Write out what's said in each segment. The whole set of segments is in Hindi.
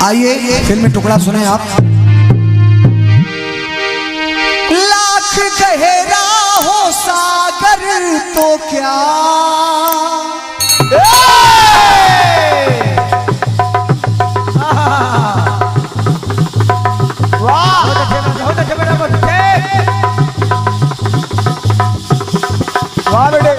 आइए फिल्मी टुकड़ा सुने आप। लाख गहरा हो सागर तो क्या वाह बेटे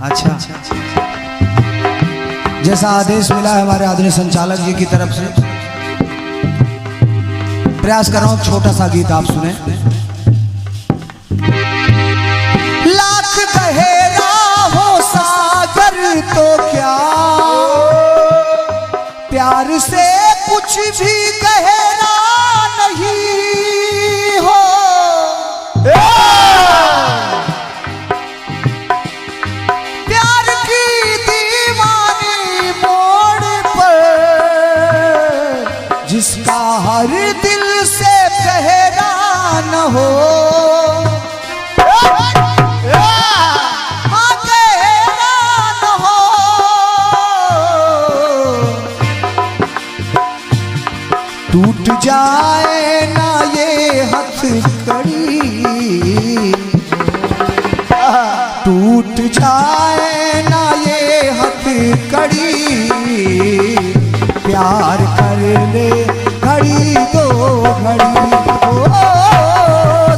अच्छा, जैसा आदेश मिला है हमारे आदरणीय संचालक जी की तरफ से, प्रयास कर रहा हूं छोटा सा गीत आप सुने। लाख गहरा हो सागर तो क्या प्यार से कुछ भी गहरा नहीं हो। जिसका हर दिल से गहरा न हो, हाँ गहरा न हो, टूट जाए ना ये हथकड़ी, टूट जाए ना ये हथकड़ी, प्यार कर ले घड़ी दो घड़ी, ओ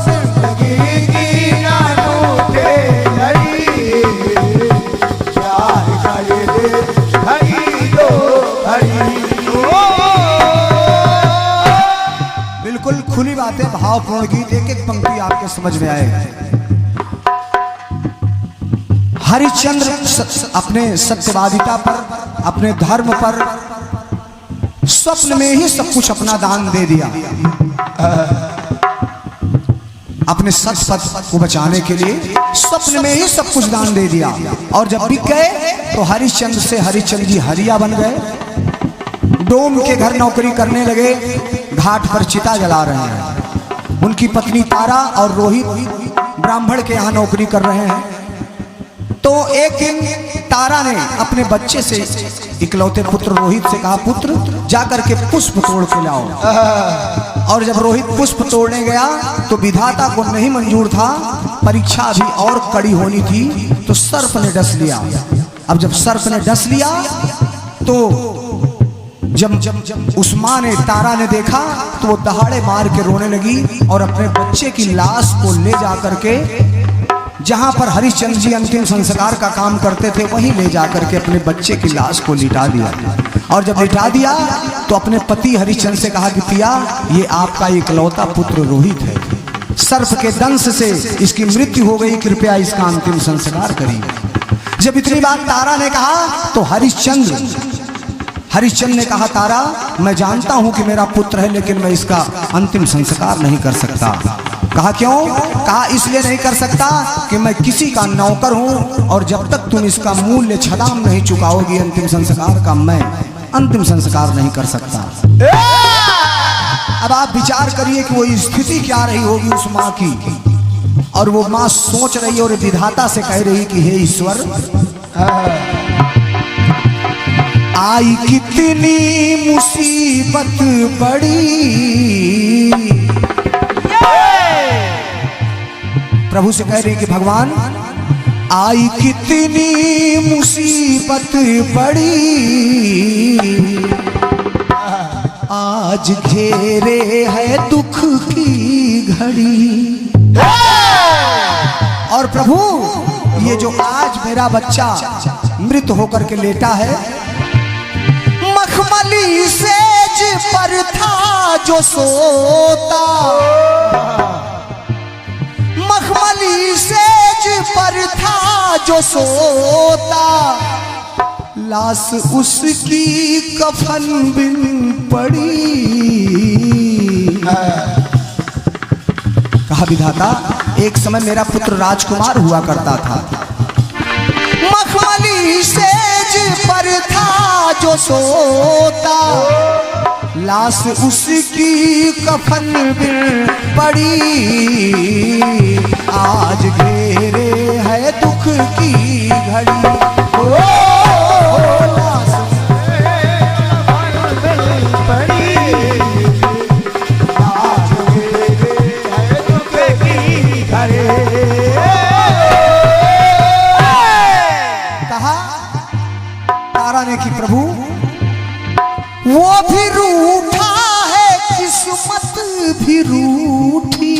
जिंदगी की ना टूटे घड़ी, प्यार कर ले घड़ी दो घड़ी। बिल्कुल खुली बात है, भावपूर्ण गीत, एक एक पंक्ति आपके समझ में आएगा। हरिश्चंद्र अपने सत्यवादिता पर, अपने धर्म पर, स्वप्न में ही सब कुछ अपना दान दे दिया अपने सत पथ को बचाने के लिए, स्वप्न में ही सब कुछ दान दे दिया। और जब बिक गए तो हरिश्चंद्र से हरिश्चंद्र जी हरिया बन गए, डोम के घर नौकरी करने लगे, घाट पर चिता जला रहे हैं। उनकी पत्नी तारा और रोहित ब्राह्मण के यहाँ नौकरी कर रहे हैं। तो एक दिन तारा ने अपने बच्चे से, इकलौते पुत्र रोहित से कहा, पुत्र जाकर के पुष्प तोड़ के लाओ। और जब रोहित पुष्प तोड़ने गया तो विधाता को नहीं मंजूर था, परीक्षा अभी और कड़ी होनी थी, तो सर्प ने डस लिया। अब जब सर्प ने डस लिया तो जब उस माँ ने, तारा ने देखा तो वो दहाड़े मार के रोने लगी और अपने बच्चे की लाश को ले जाकर के जहां पर हरिश्चंद्र जी अंतिम संस्कार का काम करते थे वहीं ले जाकर के अपने बच्चे की लाश को लिटा दिया। और जब लिटा दिया तो अपने पति हरिश्चंद्र से कहा कि पिया, ये आपका इकलौता पुत्र रोहित है, सर्प के दंश से इसकी मृत्यु हो गई, कृपया इसका अंतिम संस्कार करिए। जब इतनी बात तारा ने कहा तो हरिश्चंद्र ने कहा, तारा मैं जानता हूं कि मेरा पुत्र है, लेकिन मैं इसका अंतिम संस्कार नहीं कर सकता। कहा क्यों? कहा इसलिए नहीं कर सकता कि मैं किसी का नौकर हूं और जब तक तुम इसका मूल्य छदाम नहीं चुकाओगी अंतिम संस्कार का, मैं अंतिम संस्कार नहीं कर सकता। अब आप विचार करिए कि वो स्थिति क्या रही होगी उस माँ की। और वो माँ सोच रही और विधाता से कह रही कि हे ईश्वर, आई कितनी मुसीबत बड़ी, प्रभु से कह रही कि भगवान आई कितनी मुसीबत बड़ी, आज घेरे है दुख की घड़ी। और प्रभु ये जो आज मेरा बच्चा मृत होकर के लेटा है, मखमली सेज पर था जो सोता, मखमली सेज पर था जो सोता, लाश उसकी कफन बिन पड़ी। कहा विधाता, एक समय मेरा पुत्र राजकुमार हुआ करता था, मखमली सेज पर था जो सोता, लाश उसकी कफन बिन पड़ी। आज घेरे है दुख की घड़ी, लाश कफन बिन पड़ी। आज घेरे है दुख की घड़ी। कहा तारा ने कि प्रभु वो भी रूठा है, किस्मत भी रूठी।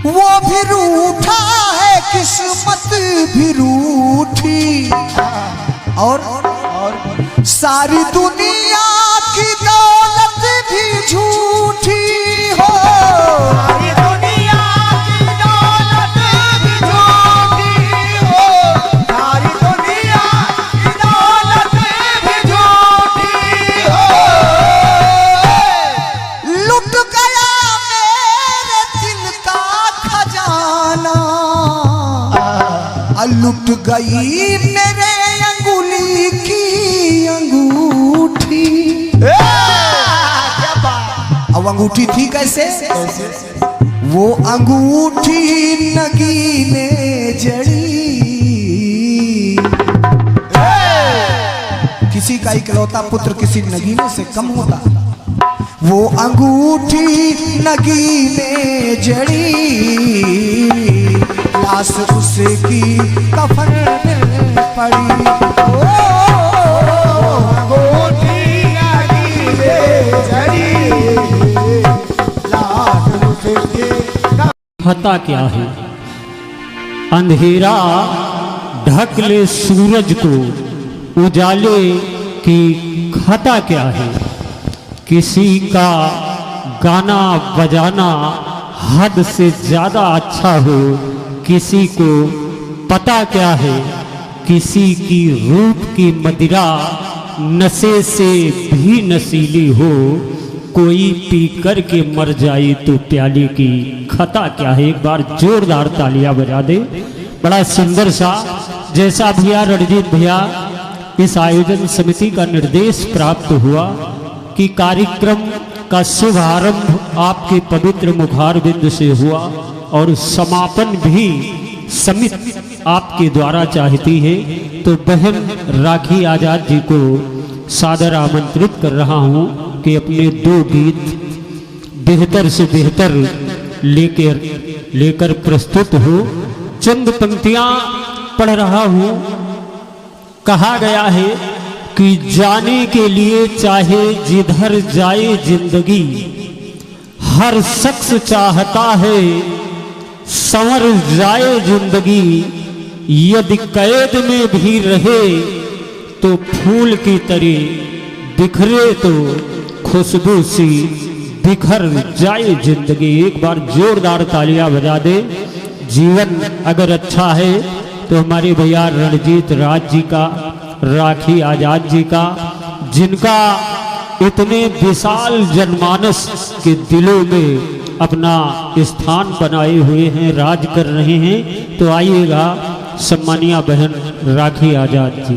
वो भी रूठा है, किस्मत भी रूठी। और सारी दुनिया की दौलत भी झूठी हो। सारी दुनिया की दौलत भी झूठी हो। सारी दुनिया की दौलत भी झूठी हो। लुट गया मेरे दिल का खजाना, लुट गई मेरे अंगुली की अंगूठी। अब अंगूठी थी कैसे? वो अंगूठी नगीने जड़ी। किसी का इकलौता पुत्र किसी नगीने से कम होता। वो अंगूठी नगीने जड़ी, लाश उसकी कफन में पड़ी। अंगूठी नगीने जड़ी, लाश उसकी। खता क्या है? अंधेरा ढक ले सूरज को, उजाले की खता क्या है? किसी का गाना बजाना हद से ज्यादा अच्छा हो, किसी को पता क्या है? किसी की रूप की मदिरा नशे से भी नशीली हो, कोई पी कर के मर जाए तो प्याले की खता क्या है? एक बार जोरदार तालियां बजा दे। बड़ा सुंदर सा, जैसा भैया रणजीत भैया इस आयोजन समिति का निर्देश प्राप्त हुआ कि कार्यक्रम का शुभारंभ आपके पवित्र मुखारबिंद से हुआ और समापन भी समिति आपके द्वारा चाहती है, तो बहन राखी आजाद जी को सादर आमंत्रित कर रहा हूं कि अपने 2 गीत बेहतर से बेहतर लेकर प्रस्तुत हो। चंद पंक्तियां पढ़ रहा हूं। कहा गया है कि जाने के लिए चाहे जिधर जाए जिंदगी, हर शख्स चाहता है संवर जाए जिंदगी। यदि कैद में भी रहे तो फूल की तरह बिखरे तो खुशबू सी बिखर जाए जिंदगी। एक बार जोरदार तालियां बजा दे। जीवन अगर अच्छा है तो हमारे भैया रणजीत राज जी का, राखी आजाद जी का, जिनका इतने विशाल जनमानस के दिलों में अपना स्थान बनाए हुए हैं, राज कर रहे हैं। तो आइएगा सम्मानिया बहन राखी आजाद जी।